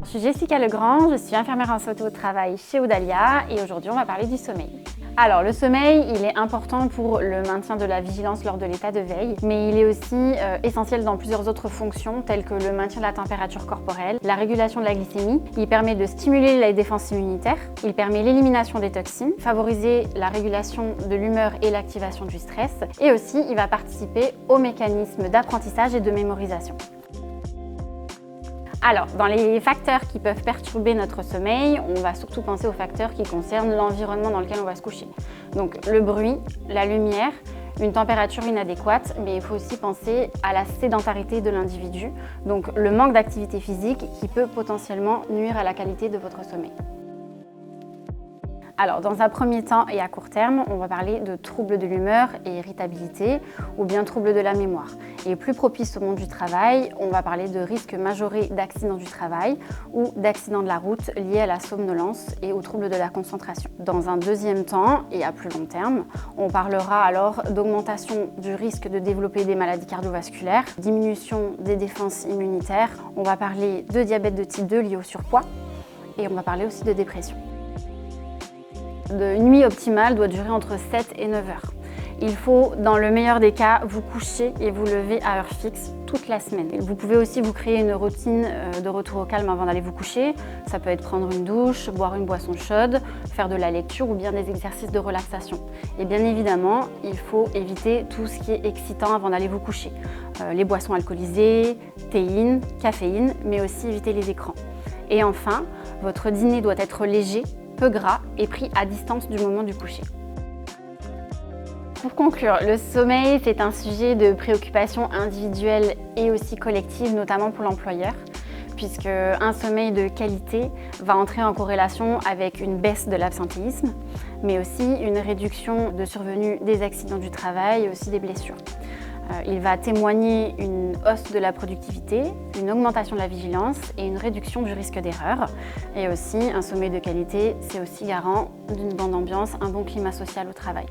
Je suis Jessica Legrand, je suis infirmière en santé au travail chez Audalia et aujourd'hui on va parler du sommeil. Alors le sommeil, il est important pour le maintien de la vigilance lors de l'état de veille, mais il est aussi essentiel dans plusieurs autres fonctions telles que le maintien de la température corporelle, la régulation de la glycémie, il permet de stimuler la défense immunitaire, il permet l'élimination des toxines, favoriser la régulation de l'humeur et l'activation du stress et aussi il va participer aux mécanismes d'apprentissage et de mémorisation. Alors, dans les facteurs qui peuvent perturber notre sommeil, on va surtout penser aux facteurs qui concernent l'environnement dans lequel on va se coucher. Donc le bruit, la lumière, une température inadéquate, mais il faut aussi penser à la sédentarité de l'individu, donc le manque d'activité physique qui peut potentiellement nuire à la qualité de votre sommeil. Alors, dans un premier temps et à court terme, on va parler de troubles de l'humeur et irritabilité ou bien troubles de la mémoire. Et plus propice au monde du travail, on va parler de risques majorés d'accidents du travail ou d'accidents de la route liés à la somnolence et aux troubles de la concentration. Dans un deuxième temps et à plus long terme, on parlera alors d'augmentation du risque de développer des maladies cardiovasculaires, diminution des défenses immunitaires, on va parler de diabète de type 2 lié au surpoids et on va parler aussi de dépression. Une nuit optimale doit durer entre 7 et 9 heures. Il faut, dans le meilleur des cas, vous coucher et vous lever à heure fixe toute la semaine. Vous pouvez aussi vous créer une routine de retour au calme avant d'aller vous coucher. Ça peut être prendre une douche, boire une boisson chaude, faire de la lecture ou bien des exercices de relaxation. Et bien évidemment, il faut éviter tout ce qui est excitant avant d'aller vous coucher. Les boissons alcoolisées, théine, caféine, mais aussi éviter les écrans. Et enfin, votre dîner doit être léger, peu gras et pris à distance du moment du coucher. Pour conclure, le sommeil, c'est un sujet de préoccupation individuelle et aussi collective, notamment pour l'employeur, puisque un sommeil de qualité va entrer en corrélation avec une baisse de l'absentéisme, mais aussi une réduction de survenue des accidents du travail et aussi des blessures. Il va témoigner une hausse de la productivité, une augmentation de la vigilance et une réduction du risque d'erreur. Et aussi, un sommeil de qualité, c'est aussi garant d'une bonne ambiance, un bon climat social au travail.